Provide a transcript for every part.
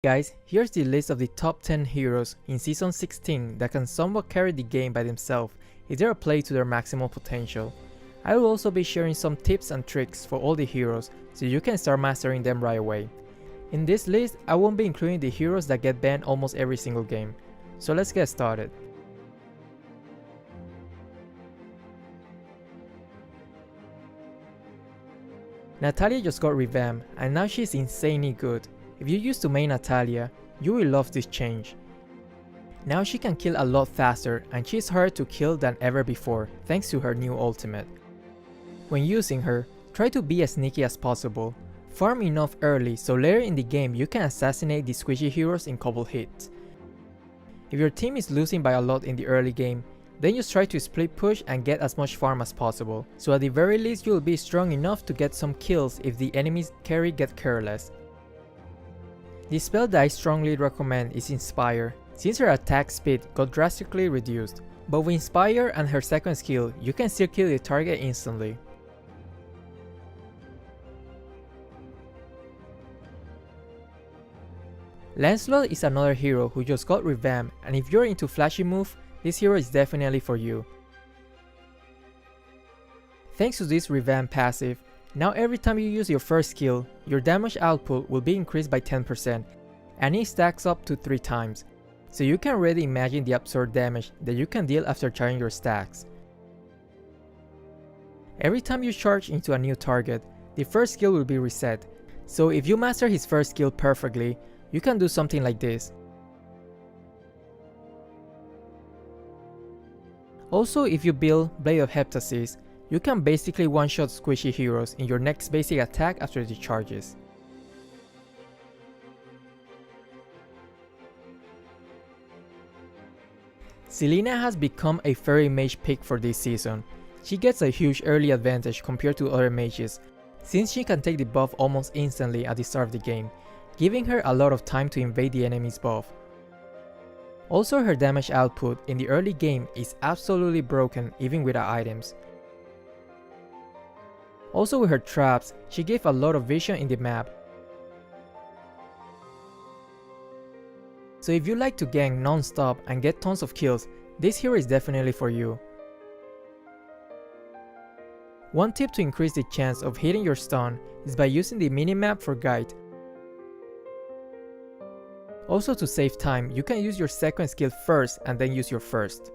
Guys, here's the list of the top 10 heroes in Season 16 that can somewhat carry the game by themselves if they are played to their maximal potential. I will also be sharing some tips and tricks for all the heroes so you can start mastering them right away. In this list, I won't be including the heroes that get banned almost every single game. So let's get started. Natalia just got revamped and now she's insanely good. If you used to main Natalia, you will love this change. Now she can kill a lot faster and she's harder to kill than ever before thanks to her new ultimate. When using her, try to be as sneaky as possible. Farm enough early so later in the game you can assassinate the squishy heroes in couple hits. If your team is losing by a lot in the early game, then just try to split push and get as much farm as possible, so at the very least you will be strong enough to get some kills if the enemy's carry get careless. The spell that I strongly recommend is Inspire, since her attack speed got drastically reduced, but with Inspire and her second skill, you can still kill the target instantly. Lancelot is another hero who just got revamped, and if you're into flashy move, this hero is definitely for you. Thanks to this revamped passive, now every time you use your first skill, your damage output will be increased by 10%, and it stacks up to 3 times, so you can already imagine the absurd damage that you can deal after charging your stacks. Every time you charge into a new target, the first skill will be reset, so if you master his first skill perfectly, you can do something like this. Also, if you build Blade of Heptasis, you can basically one-shot squishy heroes in your next basic attack after the charges. Selina has become a fairy mage pick for this season. She gets a huge early advantage compared to other mages, since she can take the buff almost instantly at the start of the game, giving her a lot of time to invade the enemy's buff. Also, her damage output in the early game is absolutely broken even without items. Also with her traps, she gave a lot of vision in the map. So if you like to gank non-stop and get tons of kills, this hero is definitely for you. One tip to increase the chance of hitting your stun is by using the minimap for guide. Also, to save time, you can use your second skill first and then use your first.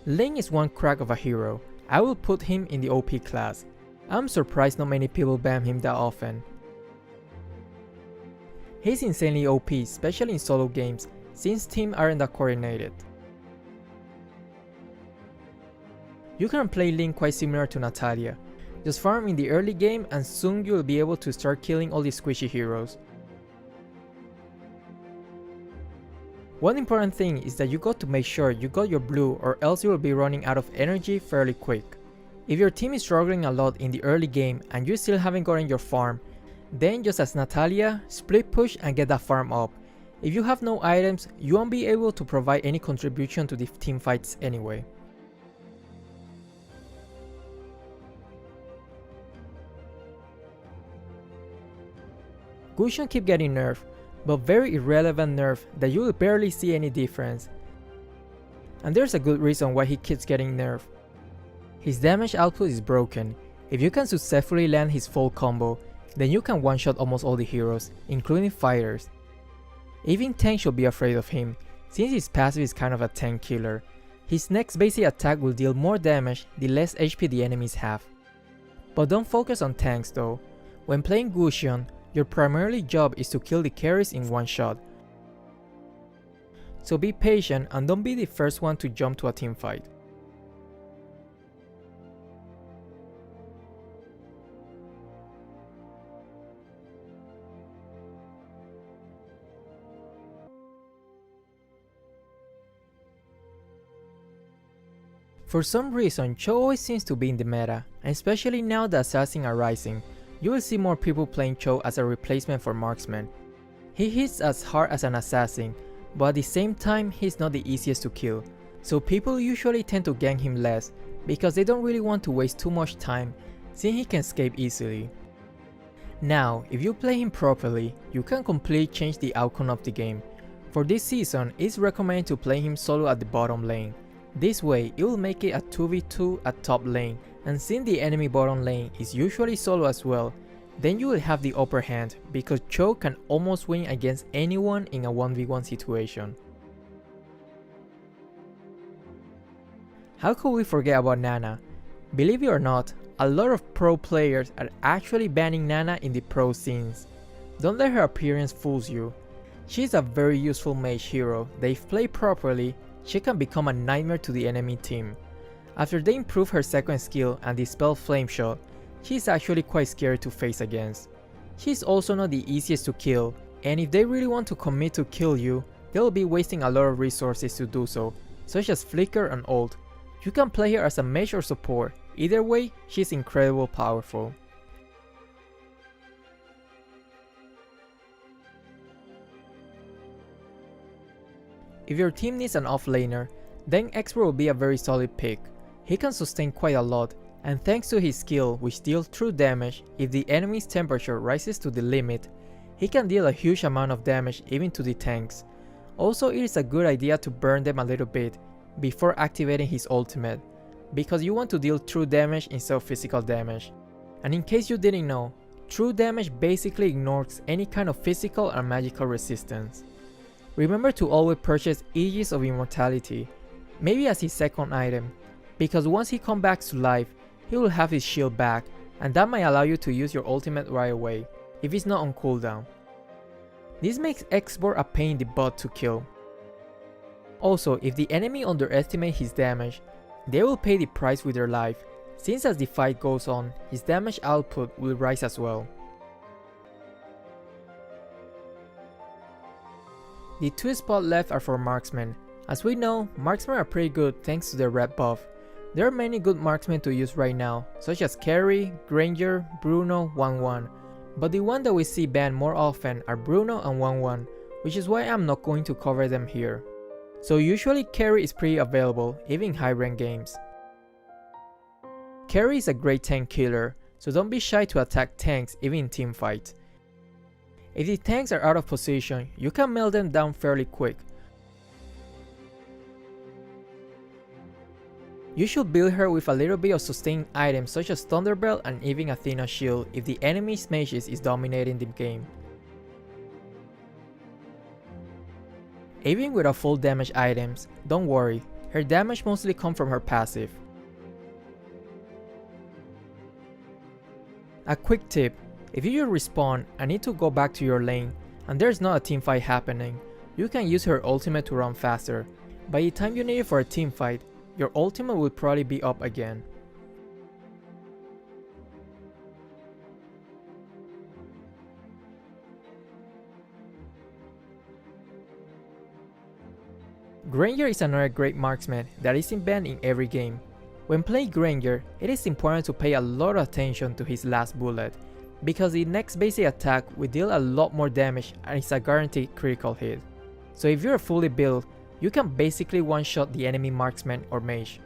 Ling is one crack of a hero. I will put him in the OP class. I'm surprised not many people ban him that often. He's insanely OP, especially in solo games, since teams aren't that coordinated. You can play Ling quite similar to Natalia. Just farm in the early game and soon you will be able to start killing all the squishy heroes. One important thing is that you got to make sure you got your blue or else you will be running out of energy fairly quick. If your team is struggling a lot in the early game and you still haven't gotten your farm, then just as Natalia, split push and get that farm up. If you have no items, you won't be able to provide any contribution to the team fights anyway. Gosu keep getting nerfed, but very irrelevant nerf that you will barely see any difference. And there's a good reason why he keeps getting nerfed. His damage output is broken. If you can successfully land his full combo, then you can one-shot almost all the heroes, including fighters. Even tanks should be afraid of him, since his passive is kind of a tank killer. His next basic attack will deal more damage the less HP the enemies have. But don't focus on tanks though. When playing Gosu, your primary job is to kill the carries in one shot. So be patient and don't be the first one to jump to a team fight. For some reason, Cho always seems to be in the meta, and especially now that assassins are rising. You will see more people playing Cho as a replacement for marksman. He hits as hard as an assassin, but at the same time he's not the easiest to kill, so people usually tend to gank him less because they don't really want to waste too much time since he can escape easily. Now, if you play him properly, you can completely change the outcome of the game. For this season, it's recommended to play him solo at the bottom lane. This way, it will make it a 2v2 at top lane, and since the enemy bottom lane is usually solo as well, then you will have the upper hand because Cho can almost win against anyone in a 1v1 situation. How could we forget about Nana? Believe it or not, a lot of pro players are actually banning Nana in the pro scenes. Don't let her appearance fool you. She's a very useful mage hero that if played properly, she can become a nightmare to the enemy team. After they improve her second skill and dispel Flame Shot, she's actually quite scary to face against. She's also not the easiest to kill, and if they really want to commit to kill you, they'll be wasting a lot of resources to do so, such as Flicker and Ult. You can play her as a mage or support, either way, she's incredibly powerful. If your team needs an offlaner, then Expert will be a very solid pick. He can sustain quite a lot, and thanks to his skill which deals true damage, if the enemy's temperature rises to the limit, he can deal a huge amount of damage even to the tanks. Also, it is a good idea to burn them a little bit before activating his ultimate, because you want to deal true damage instead of physical damage. And in case you didn't know, true damage basically ignores any kind of physical or magical resistance. Remember to always purchase Aegis of Immortality, maybe as his second item, because once he comes back to life, he will have his shield back, and that might allow you to use your ultimate right away, if it's not on cooldown. This makes Export a pain in the butt to kill. Also, if the enemy underestimates his damage, they will pay the price with their life, since as the fight goes on, his damage output will rise as well. The two spots left are for marksmen. As we know, marksmen are pretty good thanks to their red buff. There are many good marksmen to use right now, such as Kerry, Granger, Bruno, 1-1. But the one that we see banned more often are Bruno and 1-1, which is why I'm not going to cover them here. So usually Kerry is pretty available, even in high rank games. Kerry is a great tank killer, so don't be shy to attack tanks even in teamfights. If the tanks are out of position, you can melt them down fairly quick. You should build her with a little bit of sustaining items such as Thunderbelt and even Athena Shield if the enemy's mages is dominating the game. Even without full damage items, don't worry, her damage mostly comes from her passive. A quick tip, if you respawn and need to go back to your lane and there's not a teamfight happening, you can use her ultimate to run faster. By the time you need it for a teamfight, your ultimate will probably be up again. Granger is another great marksman that isn't banned in every game. When playing Granger, it is important to pay a lot of attention to his last bullet, because the next basic attack will deal a lot more damage and is a guaranteed critical hit. So if you're fully built, you can basically one-shot the enemy marksman or mage.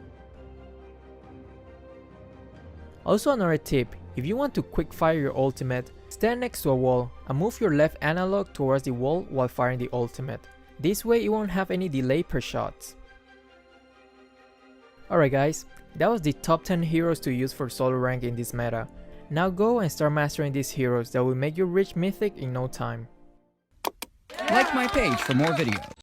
Also another tip, if you want to quick fire your ultimate, stand next to a wall and move your left analog towards the wall while firing the ultimate. This way you won't have any delay per shots. Alright guys, that was the top 10 heroes to use for solo rank in this meta. Now go and start mastering these heroes that will make you reach Mythic in no time. Like my page for more videos.